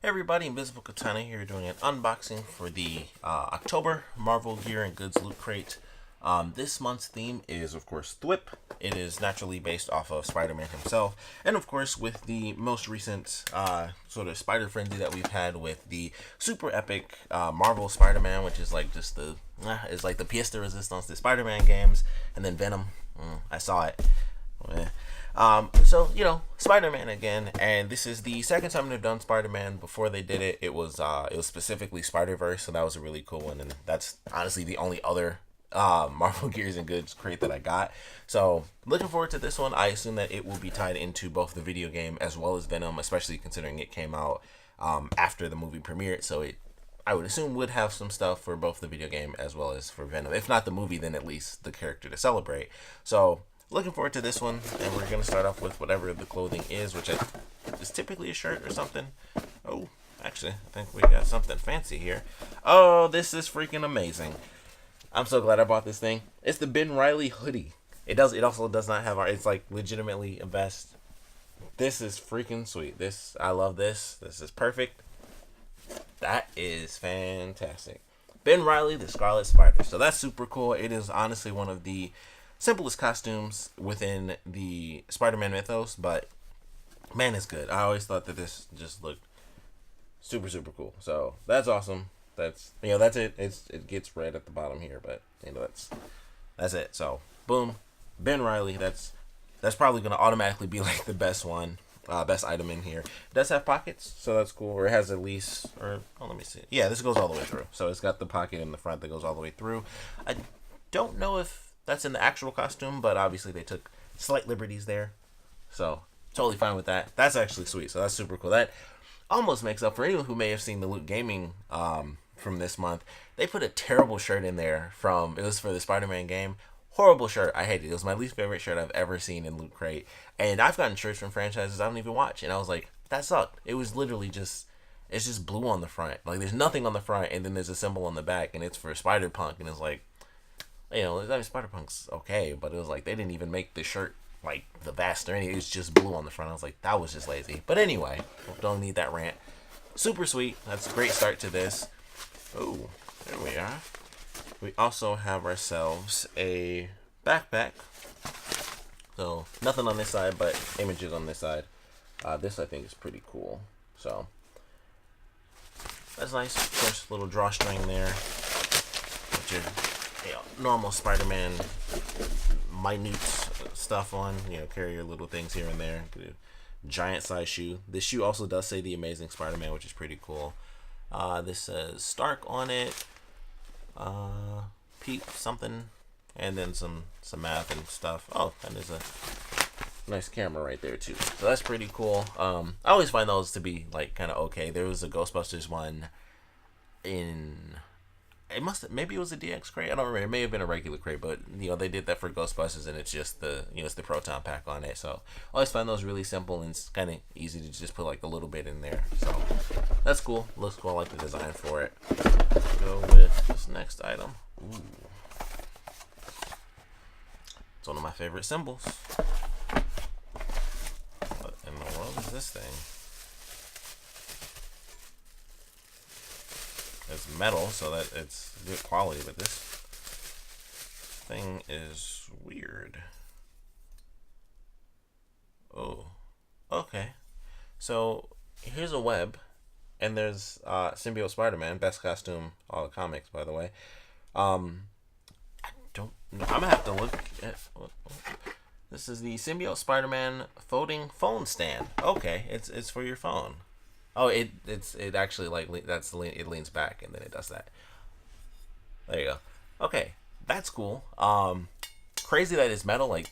Hey everybody, Invisiblekatana here doing an unboxing for the October Marvel Gear and Goods Loot Crate. This month's theme is, of course, Thwip. It is naturally based off of Spider-Man himself. And, of course, with the most recent sort of spider frenzy that we've had with the super epic Marvel Spider-Man, which is like just the, is like the pièce de résistance to Spider-Man games. And then Venom. I saw it. So Spider-Man again, and this is the second time they've done Spider-Man. Before they did it, it was specifically Spider-Verse, so that was a really cool one, and that's honestly the only other Marvel Gears and Goods crate that I got. So looking forward to this one. I assume that it will be tied into both the video game as well as Venom, especially considering it came out after the movie premiered. So I would assume would have some stuff for both the video game as well as for Venom. If not the movie, then at least the character to celebrate. So looking forward to this one, and we're going to start off with whatever the clothing is, which is typically a shirt or something. Oh, actually, I think we got something fancy here. Oh, this is freaking amazing. I'm so glad I bought this thing. It's the Ben Reilly hoodie. It also does not have it's like legitimately a vest. This is freaking sweet. I love this. This is perfect. That is fantastic. Ben Reilly, the Scarlet Spider. So that's super cool. It is honestly one of the simplest costumes within the Spider-Man mythos, but man, it's good. I always thought that this just looked super, super cool. So that's awesome. That's it. It gets red at the bottom here, but that's it. So boom, Ben Reilly. That's probably gonna automatically be like the best one, best item in here. It does have pockets, so that's cool. Or it has at least, let me see. Yeah, this goes all the way through. So it's got the pocket in the front that goes all the way through. I don't know if that's in the actual costume, but obviously they took slight liberties there, so totally fine with that. That's actually sweet, so that's super cool. That almost makes up for anyone who may have seen the Loot Gaming from this month. They put a terrible shirt in there it was for the Spider-Man game. Horrible shirt. I hated it. It was my least favorite shirt I've ever seen in Loot Crate, and I've gotten shirts from franchises I don't even watch, and I was like, that sucked. It was literally it's just blue on the front. Like, there's nothing on the front, and then there's a symbol on the back, and it's for Spider-Punk, and it's like, Spider-Punk's okay, but it was like they didn't even make the shirt like the vest or anything. It's just blue on the front. I was like, that was just lazy. But anyway, don't need that rant. Super sweet. That's a great start to this. Oh, there we are. We also have ourselves a backpack. So nothing on this side, but images on this side. This I think is pretty cool. So that's nice. Of course, little drawstring there. Which is normal Spider-Man minute stuff on, carry your little things here and there. Giant size shoe. This shoe also does say The Amazing Spider-Man, which is pretty cool. This says Stark on it. Pete something, and then some math and stuff. Oh, and there's a nice camera right there too. So that's pretty cool. I always find those to be like kind of okay. There was a Ghostbusters one maybe it was a DX crate. I don't remember. It may have been a regular crate, but they did that for Ghostbusters, and it's just it's the Proton pack on it. So I always find those really simple, and it's kind of easy to just put like a little bit in there. So that's cool. Looks cool. I like the design for it. Let's go with this next item. Ooh. It's one of my favorite symbols. What in the world is this thing? It's metal, so that it's good quality, but this thing is weird. Oh, okay. So here's a web, and there's Symbiote Spider-Man, best costume all the comics, by the way. I don't know. I'm gonna have to look at. This is the Symbiote Spider-Man folding phone stand. Okay, it's for your phone. Oh, it actually it leans back and then it does that. There you go. Okay, that's cool. Crazy that it's metal. I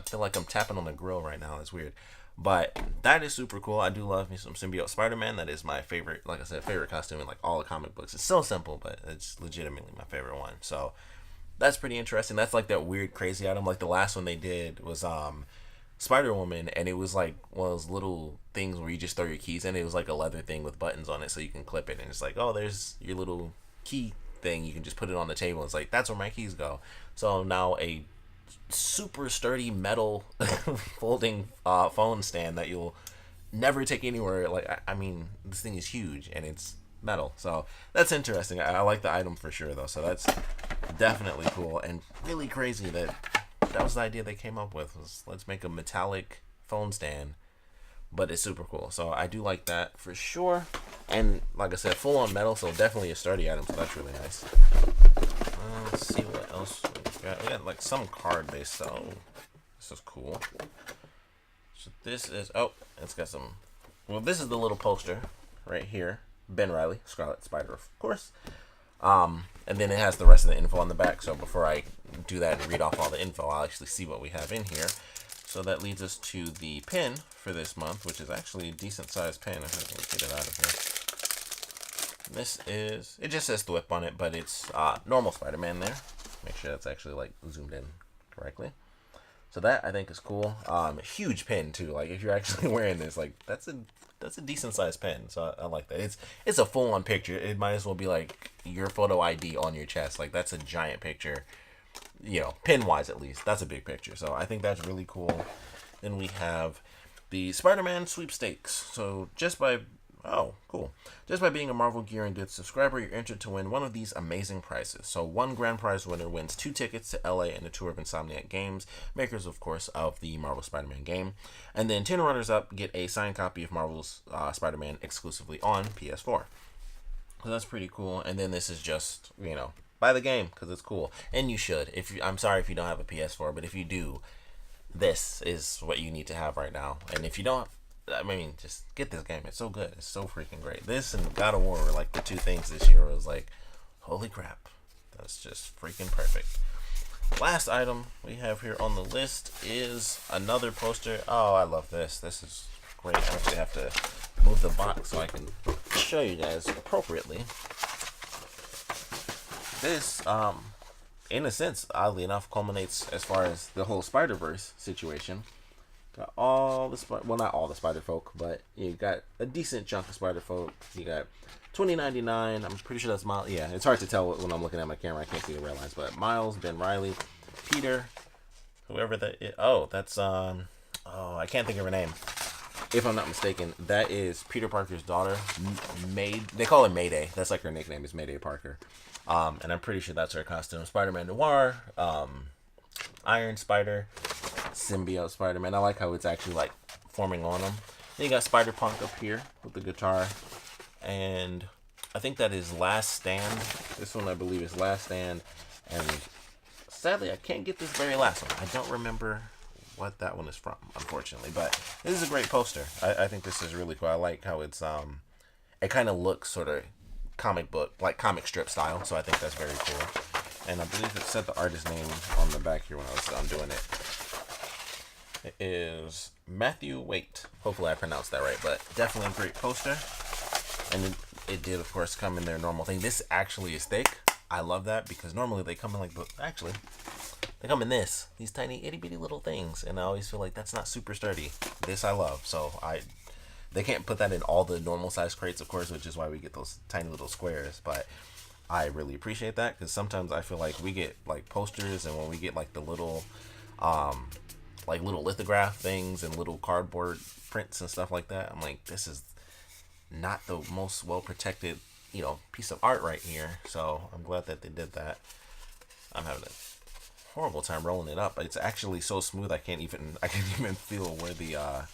feel like I'm tapping on a grill right now. It's weird, but that is super cool. I do love me some Symbiote Spider-Man. That is my favorite. Like I said, favorite costume in like all the comic books. It's so simple, but it's legitimately my favorite one. So that's pretty interesting. That's like that weird crazy item. Like the last one they did was Spider-Woman, and it was like one of those little things where you just throw your keys in. It was like a leather thing with buttons on it, so you can clip it, and it's like, oh, there's your little key thing. You can just put it on the table. It's like, that's where my keys go. So now a super sturdy metal folding phone stand that you'll never take anywhere. Like, I mean, this thing is huge and it's metal, so that's interesting. I like the item for sure, though. So that's definitely cool and really crazy that that was the idea they came up with. Was let's make a metallic phone stand, but it's super cool. So I do like that for sure. And like I said, full on metal, so definitely a sturdy item. So that's really nice. Let's see what else we got. We got like some card based stuff. Oh, this is cool. So this is, oh, it's got some, well, this is the little poster right here. Ben Reilly, Scarlet Spider, of course. And then it has the rest of the info on the back. So before I do that and read off all the info, I'll actually see what we have in here. So that leads us to the pin for this month, which is actually a decent sized pin. If I can get it out of here. This is, it just says Thwip on it, but it's normal Spider-Man there. Make sure that's actually like zoomed in correctly. So that I think is cool. Huge pin too. Like if you're actually wearing this, like that's a decent sized pin. So I like that. It's a full on picture. It might as well be like your photo ID on your chest. Like that's a giant picture. You know, pin wise at least. That's a big picture. So I think that's really cool. Then we have the Spider-Man sweepstakes. So just by just by being a Marvel Gear and Goods subscriber, you're entered to win one of these amazing prizes. So one grand prize winner wins 2 tickets to LA and a tour of Insomniac Games, makers, of course, of the Marvel Spider-Man game. And then 10 runners-up get a signed copy of Marvel's Spider-Man exclusively on PS4. So that's pretty cool. And then this is just, you know, buy the game because it's cool. And you should. I'm sorry if you don't have a PS4, but if you do, this is what you need to have right now. And if you don't, I mean, just get this game. It's so good. It's so freaking great. This and God of War were like the two things this year. It was like, holy crap. That's just freaking perfect. Last item we have here on the list is another poster. Oh, I love this. This is great. I actually have to move the box so I can show you guys appropriately. This, in a sense, oddly enough, culminates as far as the whole Spider-Verse situation. Got all the well, not all the Spider Folk, but you got a decent chunk of Spider Folk. You got $20.99. I'm pretty sure that's Miles. Yeah, it's hard to tell when I'm looking at my camera. I can't see the red lines, but Miles, Ben Reilly, Peter, whoever that is. Oh, that's I can't think of her name. If I'm not mistaken, that is Peter Parker's daughter, They call her Mayday. That's like her nickname is Mayday Parker. And I'm pretty sure that's her costume. Spider-Man Noir, Iron Spider, Symbiote Spider-Man. I like how it's actually like forming on them. Then you got Spider-Punk up here with the guitar. And I think that is Last Stand. This one I believe is Last Stand. And sadly I can't get this very last one. I don't remember what that one is from, unfortunately. But this is a great poster. I think this is really cool. I like how it's it kind of looks sort of comic book, like comic strip style. So I think that's very cool. And I believe it said the artist name on the back here when I was undoing it. It is Matthew Waite. Hopefully I pronounced that right, but definitely a great poster. And it did, of course, come in their normal thing. This actually is thick. I love that because normally they come in like, actually, they come in these tiny itty bitty little things. And I always feel like that's not super sturdy. This I love. So they can't put that in all the normal size crates, of course, which is why we get those tiny little squares. But I really appreciate that because sometimes I feel like we get like posters and when we get like the little, like little lithograph things and little cardboard prints and stuff like that, I'm like, this is not the most well protected, you know, piece of art right here. So I'm glad that they did that. I'm having a horrible time rolling it up, but it's actually so smooth I can't even feel where the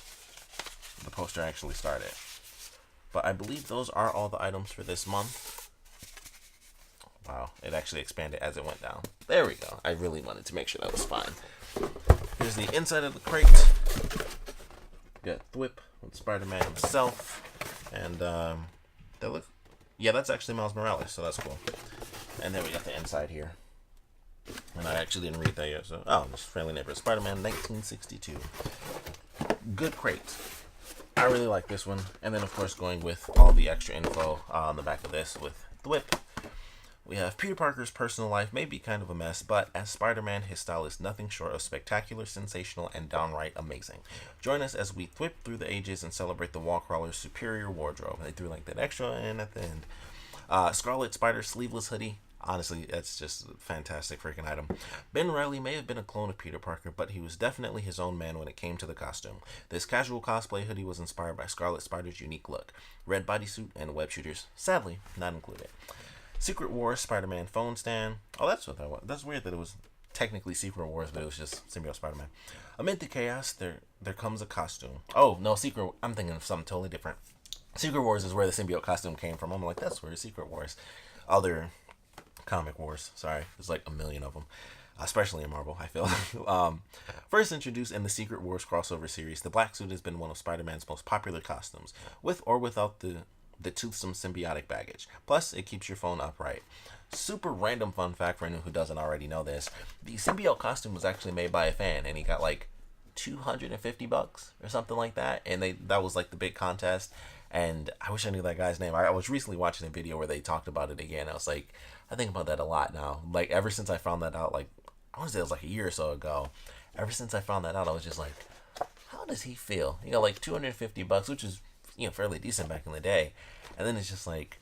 poster actually started. But I believe those are all the items for this month. Wow, it actually expanded as it went down. There we go. I really wanted to make sure that was fine. Here's the inside of the crate. Got Thwip with Spider-Man himself. And that look, yeah, that's actually Miles Morales, so that's cool. And then we got the inside here. And I actually didn't read that yet, so this Friendly Neighborhood Spider-Man 1962. Good crate. I really like this one. And then of course going with all the extra info on the back of this with Thwip. We have Peter Parker's personal life may be kind of a mess, but as Spider-Man, his style is nothing short of spectacular, sensational, and downright amazing. Join us as we thwip through the ages and celebrate the Wallcrawler's superior wardrobe. They threw like that extra in at the end. Scarlet Spider sleeveless hoodie. Honestly, that's just a fantastic freaking item. Ben Reilly may have been a clone of Peter Parker, but he was definitely his own man when it came to the costume. This casual cosplay hoodie was inspired by Scarlet Spider's unique look, red bodysuit, and web shooters. Sadly, not included. Secret Wars Spider-Man phone stand. Oh, that's what that was. That's weird that it was technically Secret Wars, but it was just Symbiote Spider-Man. Amid the chaos, there comes a costume. Oh no, Secret. I'm thinking of something totally different. Secret Wars is where the symbiote costume came from. I'm like, that's where Secret Wars. Other comic wars. Sorry, there's like a million of them, especially in Marvel. I feel. First introduced in the Secret Wars crossover series, the black suit has been one of Spider-Man's most popular costumes, with or without the toothsome symbiotic baggage. Plus, it keeps your phone upright. Super random fun fact for anyone who doesn't already know this: the symbiote costume was actually made by a fan, and he got like $250 or something like that, and that was like the big contest. And I wish I knew that guy's name. I was recently watching a video where they talked about it again. I was like, I think about that a lot now. Like, ever since I found that out, like, I want to say it was like a year or so ago. Ever since I found that out, I was just like, how does he feel? He got like $250, which is, fairly decent back in the day. And then it's just like,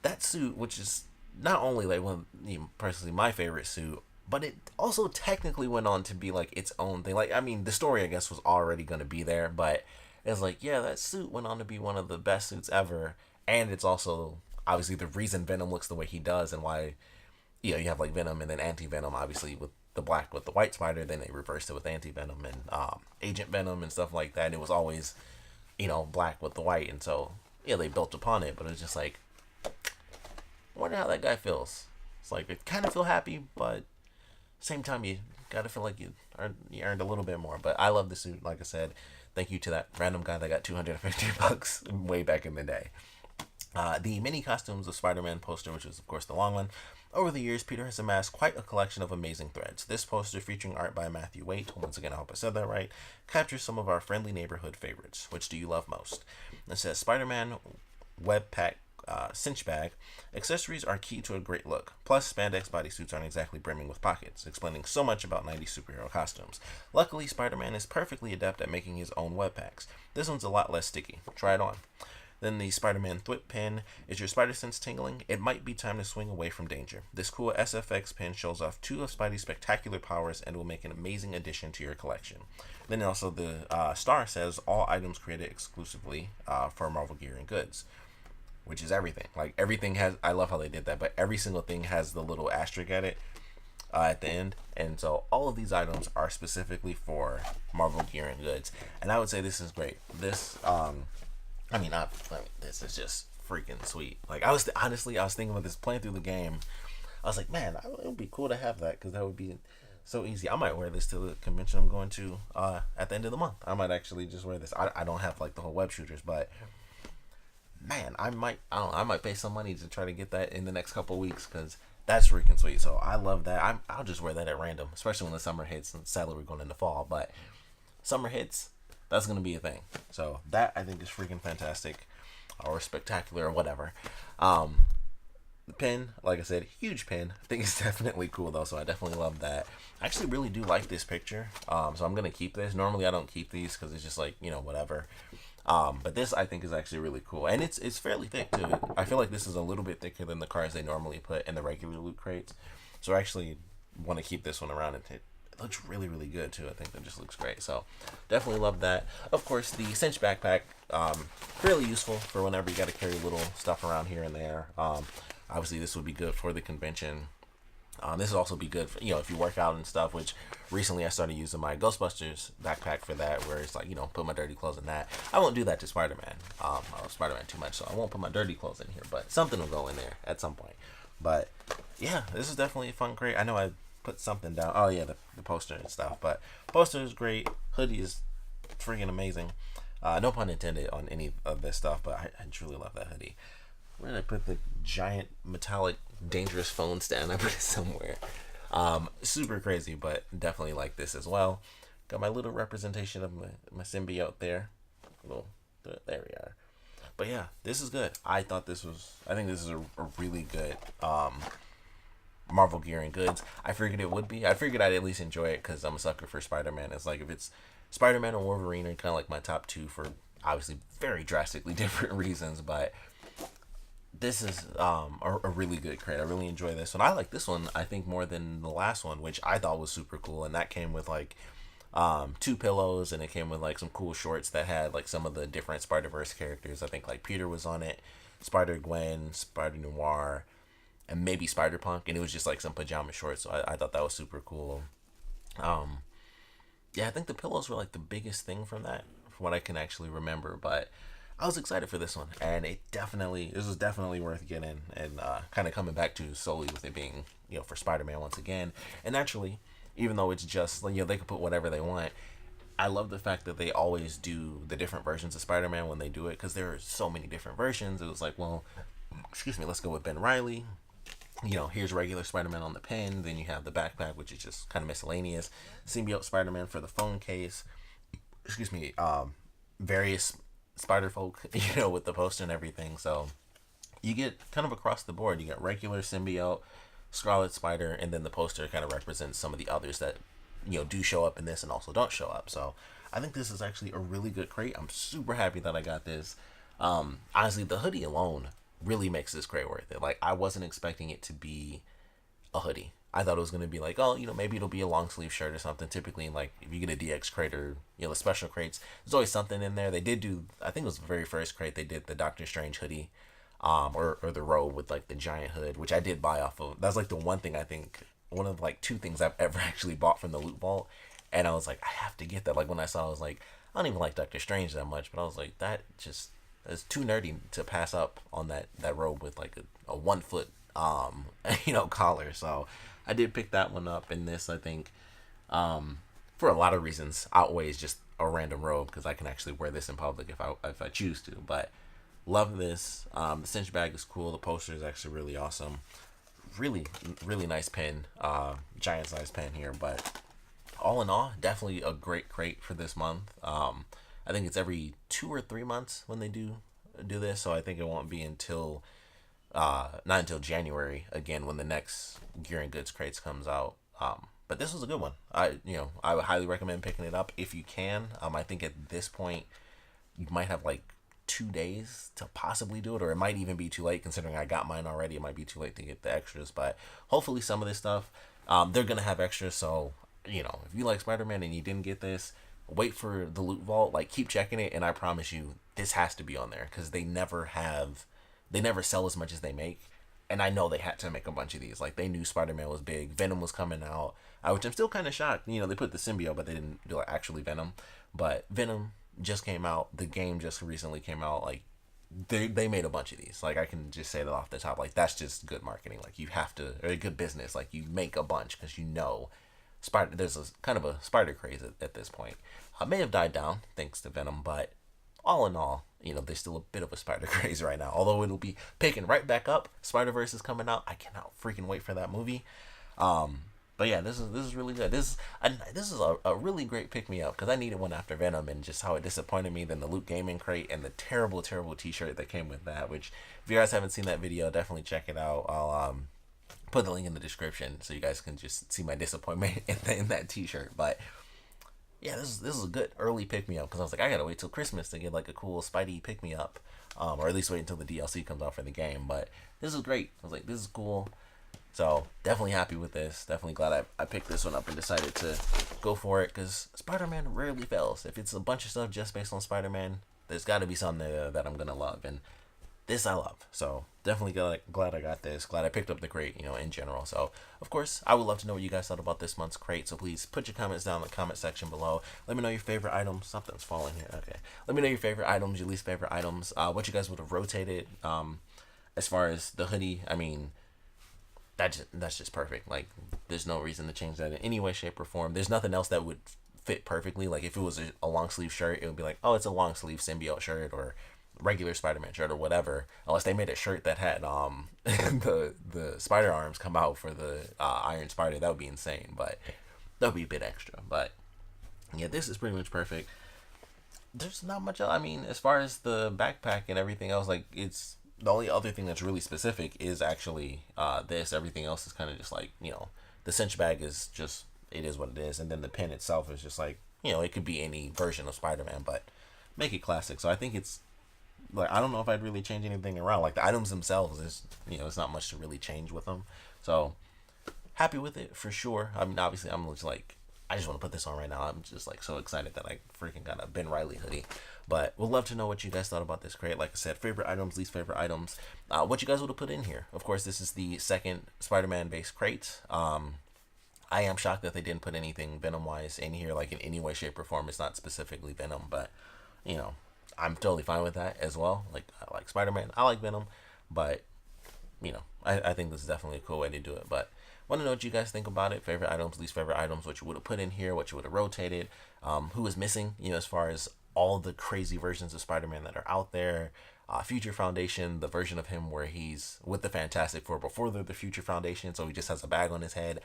that suit, which is not only like one, personally my favorite suit, but it also technically went on to be like its own thing. Like, I mean, the story, I guess, was already going to be there, but it's like, yeah, that suit went on to be one of the best suits ever. And it's also obviously the reason Venom looks the way he does, and why, you have like Venom and then Anti-Venom, obviously with the black with the white spider. Then they reversed it with Anti-Venom and Agent Venom and stuff like that. And it was always, black with the white. And so, they built upon it. But it was just like, I wonder how that guy feels. It's like, it kind of feel happy, but same time you gotta feel like you earned a little bit more. But I love the suit. Like I said, thank you to that random guy that got $250 way back in the day. The mini costumes of Spider-Man poster, which is of course the long one. Over the years, Peter has amassed quite a collection of amazing threads. This poster, featuring art by Matthew Waite, once again I hope I said that right, captures some of our friendly neighborhood favorites. Which do you love most? It says Spider-Man web pack cinch bag. Accessories are key to a great look. Plus, spandex bodysuits aren't exactly brimming with pockets, explaining so much about 90s superhero costumes. Luckily, Spider-Man is perfectly adept at making his own web packs. This one's a lot less sticky. Try it on. Then the Spider-Man Thwip pin. Is your spider sense tingling? It might be time to swing away from danger. This cool SFX pin shows off 2 of Spidey's spectacular powers and will make an amazing addition to your collection. Then also the star says, all items created exclusively for Marvel Gear and Goods. Which is everything. Like, everything has, I love how they did that, but every single thing has the little asterisk at it, at the end. And so all of these items are specifically for Marvel Gear and Goods. And I would say this is great. This, this is just freaking sweet. Like, I was thinking about this playing through the game. I was like, man, it would be cool to have that, because that would be so easy. I might wear this to the convention I'm going to at the end of the month. I might actually just wear this. I don't have like the whole web shooters, but man, I might pay some money to try to get that in the next couple of weeks, because that's freaking sweet. So I love that. I'll just wear that at random, especially when the summer hits. And sadly, we're going into fall, but summer hits, that's going to be a thing. So that, I think, is freaking fantastic, or spectacular, or whatever. The pin, like I said, huge pin. I think it's definitely cool though, so I definitely love that. I actually really do like this picture, so I'm going to keep this. Normally I don't keep these because it's just like, whatever. But this, I think, is actually really cool, and it's fairly thick too. I feel like this is a little bit thicker than the cards they normally put in the regular loot crates, so I actually want to keep this one around. It looks really, really good too. I think that just looks great, so definitely love that. Of course, the cinch backpack, fairly useful for whenever you got to carry little stuff around here and there. Obviously, this would be good for the convention. This would also be good for, if you work out and stuff, which recently I started using my Ghostbusters backpack for that, where it's like, put my dirty clothes in that. I won't do that to Spider-Man. I love Spider-Man too much, so I won't put my dirty clothes in here, but something will go in there at some point. But yeah, this is definitely a fun crate. I know I put something down. Oh yeah, the poster and stuff, but poster is great. Hoodie is freaking amazing. No pun intended on any of this stuff, but I truly love that hoodie. Where did I put the giant metallic dangerous phone stand? I put it somewhere. Super crazy, but definitely like this as well. Got my little representation of my symbiote there. There we are. But yeah, this is good. I think this is a really good Marvel Gear and Goods. I figured it would be. I figured I'd at least enjoy it because I'm a sucker for Spider-Man. It's like, if it's Spider-Man or Wolverine are kind of like my top 2 for obviously very drastically different reasons, but this is a really good crate. I really enjoy this one. I like this one, I think, more than the last one, which I thought was super cool. And that came with like two pillows, and it came with like some cool shorts that had like some of the different Spider-Verse characters. I think like Peter was on it, Spider-Gwen, Spider-Noir, and maybe Spider-Punk. And it was just like some pajama shorts. So I thought that was super cool. Um, yeah, I think the pillows were like the biggest thing from that, from what I can actually remember. But I was excited for this one, and this was definitely worth getting, and kind of coming back to solely with it being, for Spider-Man once again. And naturally, even though it's just, they can put whatever they want, I love the fact that they always do the different versions of Spider-Man when they do it, because there are so many different versions. It was like, well, excuse me, let's go with Ben Reilly. Here's regular Spider-Man on the pen. Then you have the backpack, which is just kind of miscellaneous. Symbiote Spider-Man for the phone case. Excuse me. Various Spider Folk, with the poster and everything. So you get kind of across the board. You got regular symbiote, Scarlet Spider, and then the poster kind of represents some of the others that do show up in this and also don't show up. So I think this is actually a really good crate. I'm super happy that I got this. Honestly, the hoodie alone really makes this crate worth it. Like, I wasn't expecting it to be a hoodie. I thought it was going to be like, oh, maybe it'll be a long sleeve shirt or something. Typically, like, if you get a DX crate or, the special crates, there's always something in there. They did do, I think it was the very first crate, they did the Doctor Strange hoodie, or the robe with, like, the giant hood, which I did buy off of. That's, like, the one thing I think, one of, like, two things I've ever actually bought from the loot vault. And I was like, I have to get that. Like, when I saw it, I was like, I don't even like Doctor Strange that much, but I was like, it's too nerdy to pass up on that robe with, like, a 1 foot, collar. So I did pick that one up, and this, I think, for a lot of reasons, outweighs just a random robe, because I can actually wear this in public if I choose to. But love this. The cinch bag is cool. The poster is actually really awesome. Really, really nice pen. Giant size pen here. But all in all, definitely a great crate for this month. I think it's every 2 or 3 months when they do this. So I think it won't be until not until January again, when the next Gear and Goods crates comes out. But this was a good one. I would highly recommend picking it up if you can. I think at this point you might have like 2 days to possibly do it, or it might even be too late, considering I got mine already. It might be too late to get the extras, but hopefully some of this stuff, they're gonna have extras. So if you like Spider-Man and you didn't get this, wait for the loot vault. Like, keep checking it, and I promise you this has to be on there, because they never sell as much as they make. And I know they had to make a bunch of these. Like, they knew Spider-Man was big. Venom was coming out, which I'm still kind of shocked. They put the symbiote, but they didn't do like actually Venom. But Venom just came out. The game just recently came out. Like, they made a bunch of these. Like, I can just say that off the top. Like, that's just good marketing. Like, you have to, or good business. Like, you make a bunch because there's a kind of a spider craze at this point. May have died down thanks to Venom, but all in all, there's still a bit of a spider craze right now. Although it'll be picking right back up. Spider-Verse is coming out. I cannot freaking wait for that movie. But yeah, this is really good. This is a really great pick me up, because I needed one after Venom, and just how it disappointed me. Then the Loot Gaming crate and the terrible T-shirt that came with that. Which, if you guys haven't seen that video, definitely check it out. I'll put the link in the description so you guys can just see my disappointment in that T-shirt. But yeah, this is a good early pick me up, because I was like, I gotta wait till Christmas to get like a cool Spidey pick me up, or at least wait until the DLC comes out for the game. But this is great. I was like, this is cool. So definitely happy with this. Definitely glad I picked this one up and decided to go for it, because Spider-Man rarely fails. If it's a bunch of stuff just based on Spider-Man, there's got to be something there that I'm gonna love, and this I love. So definitely glad I got this. Glad I picked up the crate, in general. So, of course, I would love to know what you guys thought about this month's crate. So please put your comments down in the comment section below. Let me know your favorite items. Something's falling here. Okay. Let me know your favorite items, your least favorite items, what you guys would have rotated. As far as the hoodie, I mean, that's just perfect. Like, there's no reason to change that in any way, shape, or form. There's nothing else that would fit perfectly. Like, if it was a long sleeve shirt, it would be like, oh, it's a long sleeve symbiote shirt, or regular Spider-Man shirt, or whatever, unless they made a shirt that had the spider arms come out for the Iron Spider. That would be insane, but that would be a bit extra. But yeah, this is pretty much perfect. There's not much else. I mean, as far as the backpack and everything else, like, it's the only other thing that's really specific is actually this. Everything else is kind of just like, the cinch bag is just, it is what it is, and then the pen itself is just like, it could be any version of Spider-Man, but make it classic. So I think it's like I don't know if I'd really change anything around. Like the items themselves is, it's not much to really change with them. So happy with it for sure. I mean, obviously, I'm just like, I just want to put this on right now. I'm just like so excited that I freaking got a Ben Riley hoodie. But we'd love to know what you guys thought about this crate. Like I said, favorite items, least favorite items, what you guys would have put in here. Of course, this is the second Spider-Man based crate. I am shocked that they didn't put anything Venom wise in here, like in any way, shape, or form. It's not specifically Venom, but I'm totally fine with that as well. Like I like Spider-Man, I like Venom, but I think this is definitely a cool way to do it. But want to know what you guys think about it. Favorite items, least favorite items, what you would have put in here, what you would have rotated, who is missing, as far as all the crazy versions of Spider-Man that are out there. Future Foundation, the version of him where he's with the Fantastic Four before they're the Future Foundation, so he just has a bag on his head.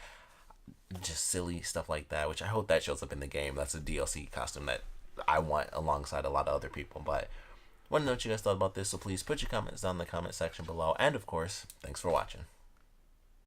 Just silly stuff like that, which I hope that shows up in the game. That's a DLC costume that I want alongside a lot of other people. But want to know what you guys thought about this, so please put your comments down in the comment section below. And of course, thanks for watching.